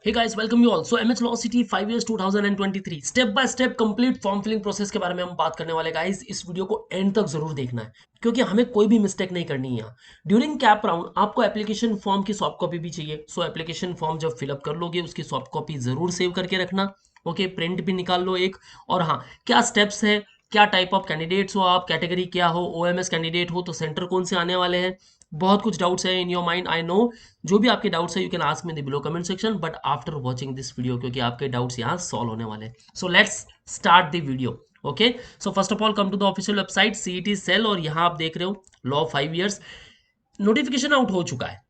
Hey guys, welcome you all. So MH Law City 5 years 2023 step by step complete form filling process के बारे में हम बात करने वाले गाइस। इस वीडियो को एंड तक जरूर देखना है क्योंकि हमें कोई भी मिस्टेक नहीं करनी है यहाँ। ड्यूरिंग कैप राउंड आपको एप्लीकेशन फॉर्म की सॉफ्ट कॉपी भी चाहिए। सो एप्लीकेशन फॉर्म जब फिलअप कर लोगे उसकी सॉफ्ट कॉपी जरूर सेव करके रखना। ओके, प्रिंट भी निकाल लो एक। और हाँ, क्या स्टेप्स है, क्या टाइप ऑफ कैंडिडेट्स हो आप, कैटेगरी क्या हो, ओएमएस कैंडिडेट हो तो सेंटर कौन से आने वाले हैं। बहुत कुछ डाउट्स है in your mind, I know. जो भी आपके डाउट्स है you can ask me in the below comment section, but after watching this video क्योंकि आपके डाउट्स यहाँ सॉल्व होने वाले हैं। So let's start the video. Okay, so first of all come to the official website CET cell, और यहाँ आप देख रहे हो लॉ 5 इयर्स नोटिफिकेशन आउट हो चुका है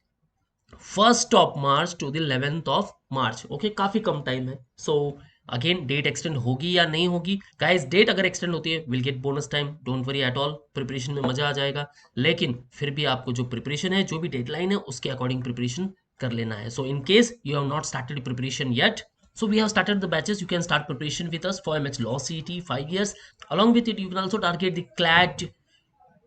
1 March two the 11 March. Okay, काफी कम टाइम है। सो अगेन डेट एक्सटेंड होगी या नहीं होगी गाइस। डेट अगर एक्सटेंड होती है will get bonus time, don't worry at all, preparation में मजा आ जाएगा। लेकिन फिर भी आपको जो प्रिपरेशन है, जो भी डेडलाइन है उसके अकॉर्डिंग प्रिपरेशन कर लेना है। So in case you have not started preparation yet, so we have started the batches. You can start preparation with us for MH Law CET 5 years. Along with it you can also target the CLAT,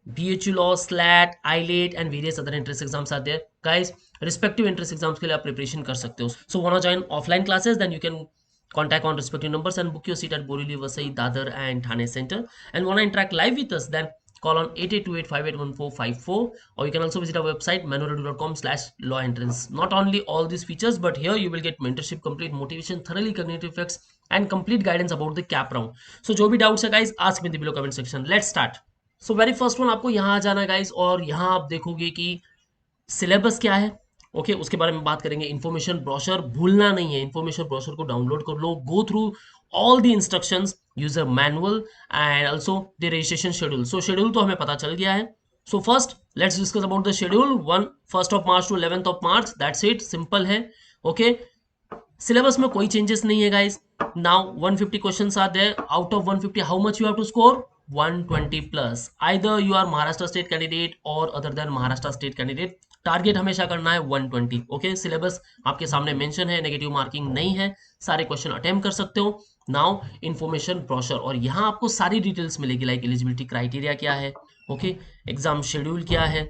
BHU Law, SLAT, ILAT and various other entrance exams are there. Guys, respective entrance exams के लिए आप preparation कर सकते हो. So wanna join offline classes, then you can contact on respective numbers and book your seat at Borivali, Vasai, Dadar and Thane Center. And wanna interact live with us, then call on 8828581454, or you can also visit our website manuredu.com/law entrance. Not only all these features, but here you will get mentorship, complete motivation, thoroughly cognitive effects and complete guidance about the cap round. So जो भी doubts है guys, ask me in the below comment section. Let's start. So very first one, आपको यहाँ आ जाना है guys, और यहाँ आप देखोगे कि सिलेबस क्या है। ओके, उसके बारे में बात करेंगे। इन्फॉर्मेशन ब्रोशर भूलना नहीं है, इन्फॉर्मेशन ब्रोशर को डाउनलोड कर लो, go through all the instructions, user manual and also the registration schedule. So schedule तो हमें पता चल गया है। So first let's discuss about the schedule. 1 to 11 March, that's it, simple है। ओके, सिलेबस में कोई चेंजेस नहीं है guys. Now 150 questions are there, out of 150 how much you have to score, 120 plus. Either you are Maharashtra state candidate और other than Maharashtra state candidate, target हमेशा करना है 120। Okay, syllabus आपके सामने मेंशन है, नेगेटिव मार्किंग नहीं है, सारे क्वेश्चन अटेम्प्ट कर सकते हो। नाउ इन्फॉर्मेशन ब्रोशर, और यहाँ आपको सारी डिटेल्स मिलेगी, लाइक एलिजिबिलिटी क्राइटेरिया क्या है, ओके, एग्जाम शेड्यूल क्या है,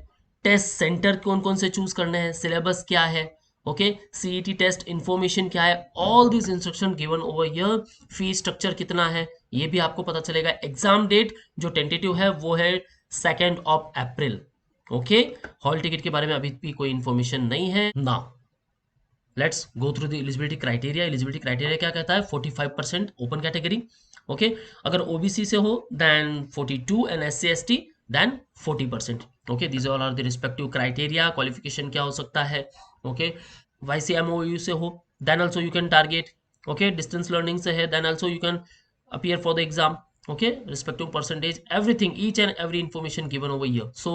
टेस्ट सेंटर कौन कौन से चूज करने हैं, सिलेबस क्या है, ओके, सीईटी टेस्ट इंफॉर्मेशन क्या है, all this instruction given over here. Fee structure कितना है ये भी आपको पता चलेगा। एग्जाम डेट जो टेंटेटिव है वो है 2 अप्रैल। ओके, हॉल टिकट के बारे में अभी भी कोई इंफॉर्मेशन नहीं है। Now let's go through the eligibility criteria. Eligibility criteria क्या कहता है, 45% ओपन कैटेगरी। ओके, अगर ओबीसी से हो then 42 and SC ST then 40%। Okay, these all are the respective criteria. Qualification क्या हो सकता है, ओके, YCMOU से हो then also you can target. Okay, distance learning से है then also you can appear for the exam. Okay, respective percentage, everything, each and every information given over here. So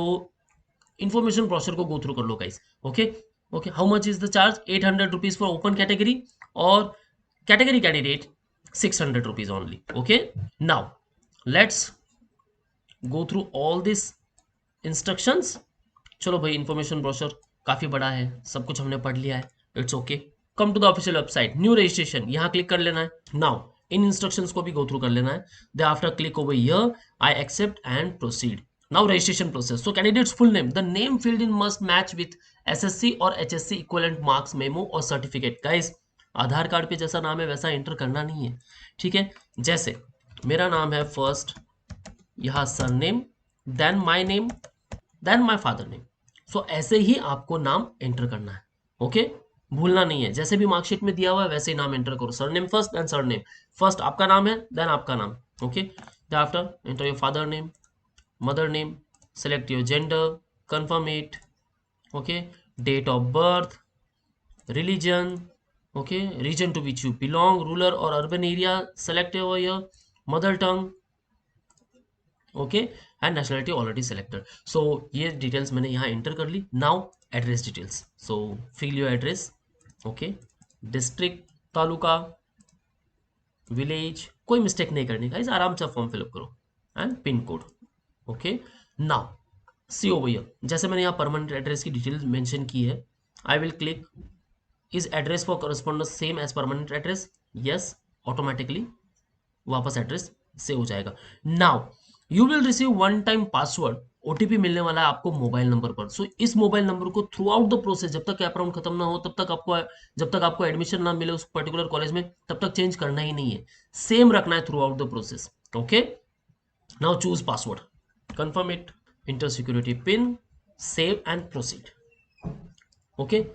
information brochure को go through कर लो guys. Okay, okay, how much is the charge, 800 rupees for open category और category candidate 600 rupees only. Okay, now let's go through all these instructions. चलो भाई, information brochure काफी बड़ा है, सब कुछ हमने पढ़ लिया है, it's okay. Come to the official website, new registration, यहाँ क्लिक कर लेना है। नाउ इन इंस्ट्रक्शंस को भी गो थ्रू कर लेना है। They after click over here, I accept and proceed. Now registration process. So candidates full name, the name field in must match with SSC और एचएससी इक्विवेलेंट मार्क्स मेमो और certificate. Guys, Aadhaar card पे जैसा नाम है वैसा enter करना नहीं है, ठीक है। जैसे मेरा नाम है फर्स्ट, यहाँ surname, then my name, then my father name. So ऐसे ही आपको नाम एंटर करना है। ओके, भूलना नहीं है, जैसे भी मार्कशीट में दिया हुआ है वैसे ही नाम एंटर करो। Surname first then surname, first आपका नाम है देन आपका नाम। Okay, after enter your father name, mother name, select your gender, confirm it. Okay, date of birth, religion, okay, region to which you belong, rural और urban area select over here, mother tongue, okay, and nationality already selected. So ये details मैंने यहाँ enter कर ली। Now address details, so fill your address. Okay, district, taluka, village, कोई mistake नहीं करनी guys, आराम से फॉर्म फिलअप करो, and pin code. Okay, now see over here, जैसे मैंने यहाँ परमानेंट एड्रेस की डिटेल्स मेंशन की है, I will click is address for correspondence same as permanent address, yes, automatically वापस एड्रेस सेव हो जाएगा। Now you will receive one time password OTP मिलने वाला है आपको मोबाइल नंबर पर। सो इस मोबाइल नंबर को थ्रू आउट द प्रोसेस, जब तक कैप राउंड खत्म ना हो तब तक आपको, जब तक आपको एडमिशन ना मिले उस पर्टिकुलर कॉलेज में, तब तक चेंज करना ही नहीं है, सेम रखना है throughout the process. Okay, now choose password, confirm it, enter security pin, save and proceed. Okay,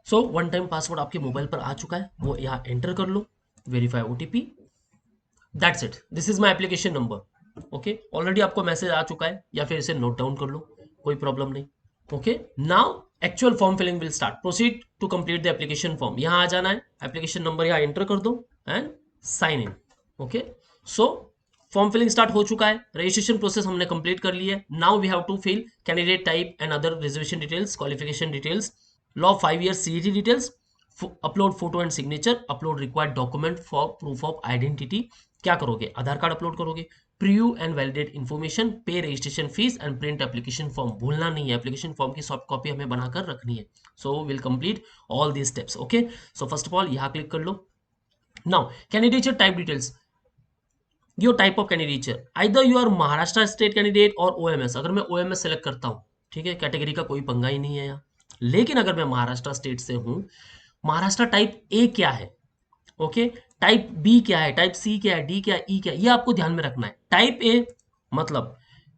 so one time password आपके मोबाइल पर आ चुका है, वो यहाँ एंटर कर लो, verify OTP, that's it, this is my application number. Okay, already आपको मैसेज आ चुका है, या फिर इसे नोट डाउन कर लो, कोई प्रॉब्लम नहीं। Okay, now actual form filling will start, proceed to complete the application form, यहां आ जाना है, एप्लीकेशन नंबर यहाँ एंटर कर दो and sign in. Okay, so form filling start हो चुका है, रजिस्ट्रेशन प्रोसेस हमने कंप्लीट कर ली है। Now we have to fill candidate type and other reservation details, qualification details, law 5 years CET details, upload photo and signature, upload required document for proof of identity. क्या करोगे, Aadhaar card upload करोगे, preview and validate information, pay registration fees and print application form. भूलना नहीं है, application form की soft copy हमें बनाकर रखनी है। So will complete all these steps. Okay, so first of all यहाँ क्लिक कर लो। Now candidature type details, your type of candidature, either you are Maharashtra state candidate और ओएमएस। अगर मैं ओएमएस सेलेक्ट करता हूँ, ठीक है, कैटेगरी का कोई पंगा ही नहीं है यहाँ। लेकिन अगर मैं महाराष्ट्र स्टेट से हूं, महाराष्ट्र टाइप ए क्या है, ओके, टाइप बी क्या है, टाइप सी क्या है, डी क्या है, ई क्या है, ये आपको ध्यान में रखना है। टाइप ए मतलब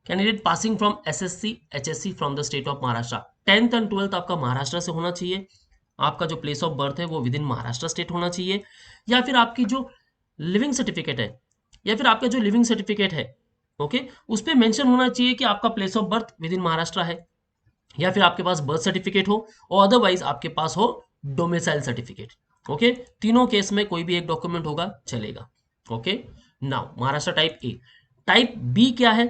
candidate passing from SSC HSC from the state of Maharashtra, 10th and 12th आपका महाराष्ट्र से होना चाहिए, आपका जो प्लेस ऑफ बर्थ है वो विद इन महाराष्ट्र स्टेट होना चाहिए, या फिर आपकी जो लिविंग सर्टिफिकेट है, या फिर आपका जो लिविंग सर्टिफिकेट है, ओके, उस पर मेंशन होना चाहिए कि आपका place of birth with in Maharashtra है, या फिर आपके पास बर्थ सर्टिफिकेट हो, और अदरवाइज आपके पास हो डोमिसाइल सर्टिफिकेट। ओके, तीनों केस में कोई भी एक डॉक्यूमेंट होगा चलेगा। Okay, now Maharashtra type A. Type B क्या है,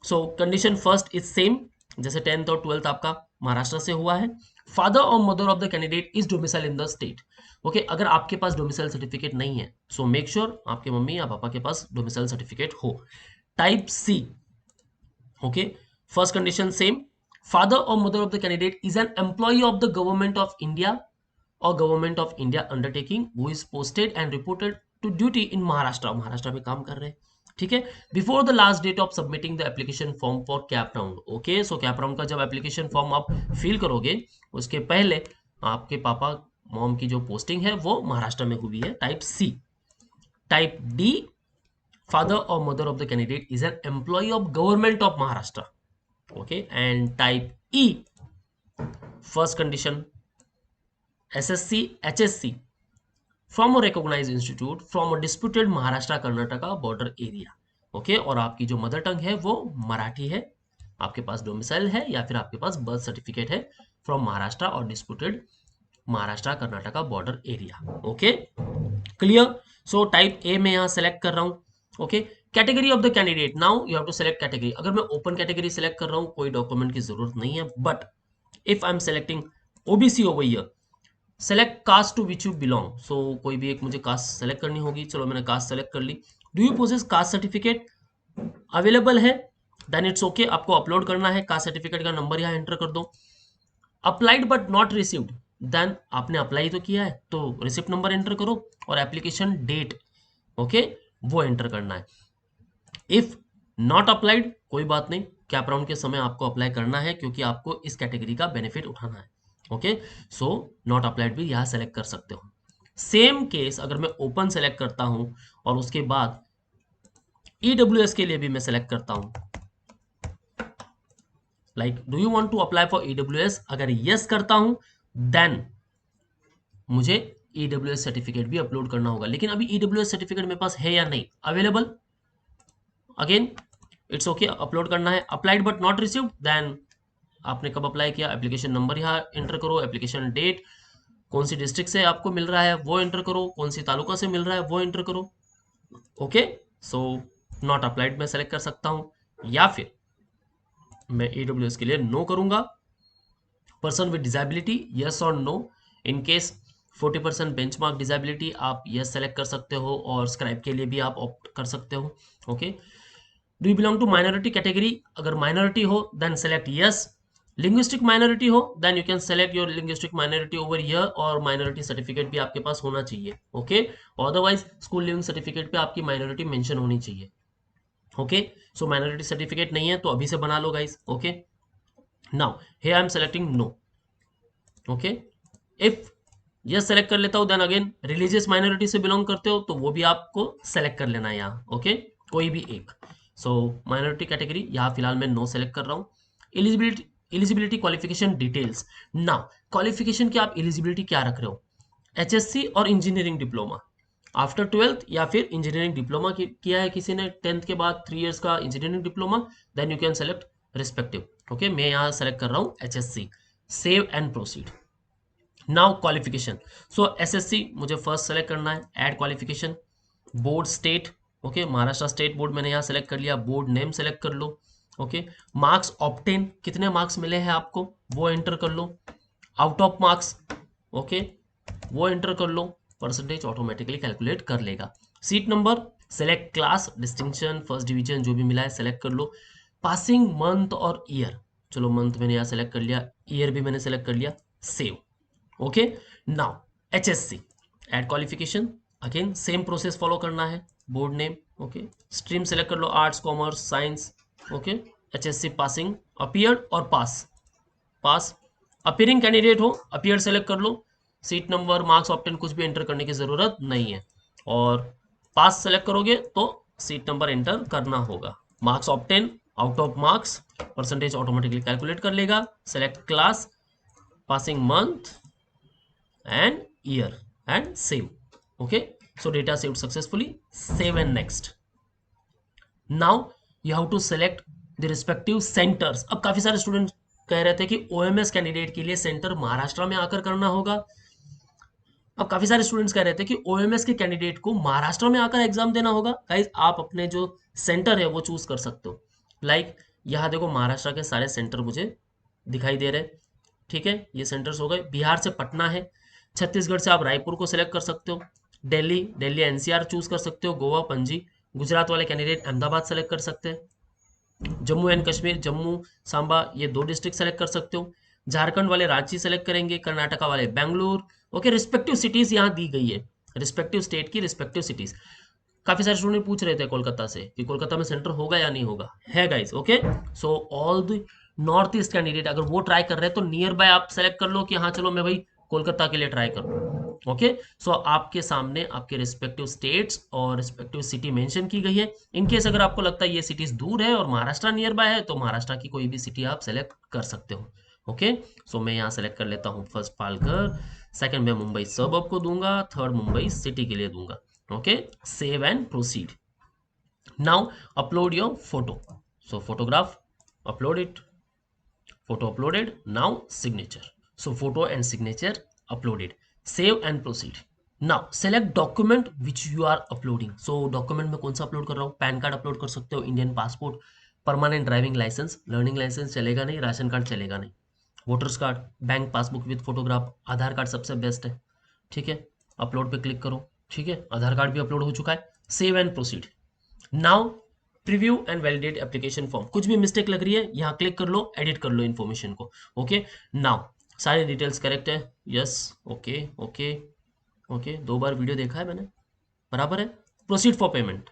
so condition first is same, जैसे 10th और 12th आपका महाराष्ट्र से हुआ है। फादर और mother of the candidate is domicile in the state. Okay, अगर आपके पास डोमिसाइल सर्टिफिकेट नहीं है, सो मेक श्योर आपके मम्मी या पापा के पास डोमिसाइल सर्टिफिकेट हो। Type C, okay, first condition same, father or mother of the candidate is an employee of the government of India or government of India undertaking who is posted and reported to duty in Maharashtra, Maharashtra में काम कर रहे हैं, ठीक है, before the last date of submitting the application form for CAP round. Okay, so CAP round का जब application form आप फिल करोगे उसके पहले आपके पापा मॉम की जो पोस्टिंग है वो महाराष्ट्र में हुई है, type C. Type D, father or mother of the candidate is an employee of government of Maharashtra. Okay, and type E, first condition, SSC HSC from a recognized institute from a disputed Maharashtra Karnataka border area. Okay, और आपकी जो mother tongue है वो मराठी है, आपके पास domicile है या फिर आपके पास बर्थ सर्टिफिकेट है फ्रॉम महाराष्ट्र और disputed Maharashtra Karnataka border area. Okay, clear. So type A में यहाँ सेलेक्ट कर रहा हूँ। Okay, category of the candidate, now you have to select category. अगर मैं ओपन कैटेगरी सेलेक्ट कर रहा हूँ कोई डॉक्यूमेंट की जरूरत नहीं है, but if I am selecting OBC over here, select caste to which you belong. So कोई भी एक मुझे कास्ट सेलेक्ट करनी होगी, चलो मैंने कास्ट सेलेक्ट कर ली। Do you possess caste certificate, available है, देन इट्स ओके, आपको अपलोड करना है, कास्ट सर्टिफिकेट का नंबर यहाँ एंटर कर दो। Applied but not received, then आपने अप्लाई तो किया है तो रिसिप्ट नंबर एंटर करो और एप्लीकेशन डेट, ओके, वो एंटर करना है। इफ नॉट अप्लाइड कोई बात नहीं, कैप राउंड के समय आपको अप्लाई करना है क्योंकि आपको इस कैटेगरी का बेनिफिट उठाना है। ओके, सो नॉट अप्लाइड भी यहाँ सेलेक्ट कर सकते हो। सेम केस अगर मैं ओपन सेलेक्ट करता हूं और उसके बाद ईडब्ल्यूएस के लिए भी मैं सेलेक्ट करता हूं, like do you want to apply for EWS, अगर यस करता हूं देन मुझे ईडब्ल्यूएस सर्टिफिकेट भी अपलोड करना होगा। लेकिन अभी ईडब्ल्यूएस सर्टिफिकेट मेरे पास है या नहीं, available, again it's okay, upload करना है। Applied but not received, then आपने कब अप्लाई किया, एप्लीकेशन नंबर यहाँ एंटर करो, एप्लीकेशन डेट, कौन सी डिस्ट्रिक्ट से आपको मिल रहा है वो एंटर करो, कौन सी तालुका से मिल रहा है वो एंटर करो। ओके, सो नॉट अप्लाइड में सेलेक्ट कर सकता हूं, या फिर मैं ईडब्ल्यूएस के लिए नो करूंगा। पर्सन विद डिसेबिलिटी, यस और no, in case 40% benchmark disability आप यस सेलेक्ट कर सकते हो, और स्क्राइब के लिए भी आप ऑप्ट कर सकते हो। Okay, do you belong to minority category, अगर माइनॉरिटी हो then select yes, linguistic minority हो then you can select your linguistic minority over here, और माइनॉरिटी सर्टिफिकेट भी आपके पास होना चाहिए। Okay, otherwise school leaving certificate पे आपकी माइनॉरिटी मेंशन होनी चाहिए। ओके, सो माइनॉरिटी सर्टिफिकेट नहीं है तो अभी से बना लो guys. Okay, now here I am selecting no. Okay, if yes select कर लेता हूं देन अगेन रिलीजियस माइनॉरिटी से बिलोंग करते हो तो वो भी आपको सेलेक्ट कर लेना है यहाँ. ओके, कोई भी एक. सो माइनॉरिटी कैटेगरी यहाँ फिलहाल मैं नो सेलेक्ट कर रहा हूँ. Eligibility qualification details. Now qualification की आप एलिजिबिलिटी क्या रख रहे हो, एचएससी और इंजीनियरिंग डिप्लोमा आफ्टर 12th, या फिर इंजीनियरिंग डिप्लोमा किया है किसी ने 10th के बाद 3 इयर्स का engineering diploma, then you can select respective. Okay, मैं यहाँ सेलेक्ट कर रहा हूँ HSC. Save and proceed. Now qualification. So SSC मुझे फर्स्ट सेलेक्ट करना है. Add qualification. Board state. Okay, Maharashtra state board मैंने यहाँ सेलेक्ट कर लिया. बोर्ड नेम सेलेक्ट कर लो. ओके, मार्क्स ऑब्टेन, कितने मार्क्स मिले हैं आपको वो एंटर कर लो. आउट ऑफ मार्क्स, ओके, वो एंटर कर लो. परसेंटेज ऑटोमेटिकली कैलकुलेट कर लेगा. Seat number, select class, distinction, first division जो भी मिला है सेलेक्ट कर लो. पासिंग मंथ और ईयर, चलो मंथ मैंने यहाँ सेलेक्ट कर लिया, ईयर भी मैंने सेलेक्ट कर लिया. Save. Okay, now HSC. Add qualification, again same process follow करना है. Board name, okay, stream select कर लो, arts, commerce, science. Okay, HSC passing, appeared और पास. पास. अपीयरिंग कैंडिडेट हो, अपीयर सेलेक्ट कर लो. सीट नंबर, मार्क्स ऑप्टेन कुछ भी एंटर करने की जरूरत नहीं है. और पास सेलेक्ट करोगे तो सीट नंबर एंटर करना होगा. Marks obtain, out of marks, percentage automatically calculate कर लेगा. Select class, passing month and year and save. Okay, so data saved successfully. Save and next. Now you have to select the respective centers. अब काफी सारे student कह रहे थे कि OMS candidate के लिए सेंटर महाराष्ट्र में आकर करना होगा. अब काफी सारे स्टूडेंट्स कह रहे थे कि ओएमएस के कैंडिडेट को महाराष्ट्र में आकर एग्जाम देना होगा. गाइस, आप अपने जो सेंटर है वो चूज कर सकते हो. लाइक यहाँ देखो महाराष्ट्र के सारे सेंटर मुझे दिखाई दे रहे हैं. ठीक है, ये सेंटर्स हो गए. बिहार से पटना है. छत्तीसगढ़ से आप रायपुर को सिलेक्ट कर सकते हो. दिल्ली एनसीआर चूज कर सकते हो. गोवा, पणजी. गुजरात वाले कैंडिडेट अहमदाबाद सेलेक्ट कर सकते हैं. जम्मू एंड कश्मीर, जम्मू, सांबा, ये 2 डिस्ट्रिक्ट सेलेक्ट कर सकते हो. झारखंड वाले रांची सेलेक्ट करेंगे. कर्नाटका वाले बेंगलुरु. ओके, रिस्पेक्टिव सिटीज यहाँ दी गई है, रिस्पेक्टिव स्टेट की रिस्पेक्टिव सिटीज. काफी सारे स्टूडेंट पूछ रहे थे कोलकाता से कि कोलकाता में सेंटर होगा या नहीं होगा. है guys. Okay, so all the north east candidate अगर वो ट्राई कर रहे हैं तो नियर बाय आप सेलेक्ट कर लो कि हाँ चलो मैं भाई कोलकाता के लिए ट्राई कर रहा हूँ. ओके, सो आपके सामने आपके रिस्पेक्टिव स्टेट्स और रिस्पेक्टिव सिटी मेंशन की गई है. इनकेस अगर आपको लगता है ये सिटीज दूर है और महाराष्ट्र नियर बाय है तो महाराष्ट्र की कोई भी सिटी आप सेलेक्ट कर सकते हो. ओके, सो मैं यहाँ सेलेक्ट कर लेता हूँ फर्स्ट पालघर. सेकंड मैं मुंबई सबअर्ब को दूंगा. थर्ड मुंबई सिटी के लिए दूंगा. Okay, save and proceed. Now upload your photo. So photograph, upload it. Photo uploaded. Now signature. So photo and signature uploaded. Save and proceed. Now select document which you are uploading. So document में कौन सा upload कर रहा हूँ, pan card upload कर सकते हो, Indian passport, permanent driving licence, learning licence चलेगा नहीं, राशन कार्ड चलेगा नहीं, voters card, bank passbook with photograph, Aadhaar card सबसे बेस्ट है. ठीक है, अपलोड पे क्लिक करो. ठीक है, आधार कार्ड भी अपलोड हो चुका है. Save and proceed. Now preview and validate application form. कुछ भी मिस्टेक लग रही है यहाँ क्लिक कर लो, एडिट कर लो इन्फॉर्मेशन को. ओके, नाउ सारे डिटेल्स करेक्ट है. यस, ओके ओके ओके, 2 बार वीडियो देखा है मैंने, बराबर है. Proceed for payment.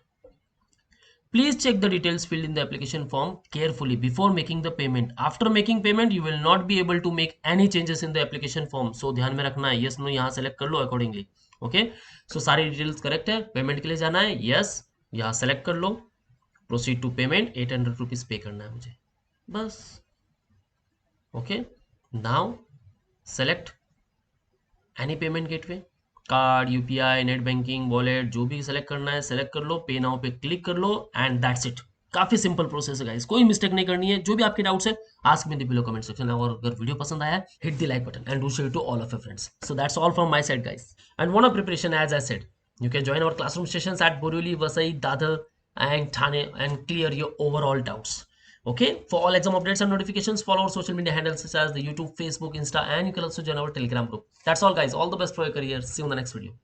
Please check the details filled in the application form carefully before making the payment. After making payment you will not be able to make any changes in the application form. So ध्यान में रखना है. Yes no यहाँ select कर लो accordingly. Okay, सो सारी details correct है. Payment के लिए जाना है. यस, यहाँ सेलेक्ट कर लो. Proceed to payment. 800 rupees pay करना है मुझे, बस. Okay, now select any payment gateway, card, UPI, net banking, wallet, जो भी सेलेक्ट करना है सेलेक्ट कर लो. पे नाउ पे क्लिक कर लो एंड दैट्स इट. काफी सिंपल प्रोसेस है गाइस, कोई मिस्टेक नहीं करनी है. जो भी आपके डाउट्स है ask me in the below comment section. और अगर वीडियो पसंद आया hit the like button and do share to all of your friends. So that's all from my side guys. And want a preparation as I said, you can join our classroom sessions at Borivali, Vasai, Dadar and Thane and clear your overall doubts. Okay, for all exam updates and notifications, follow our social media handles such as the YouTube, Facebook, Insta, and you can also join our Telegram group. That's all guys. All the best for your career. See you in the next video.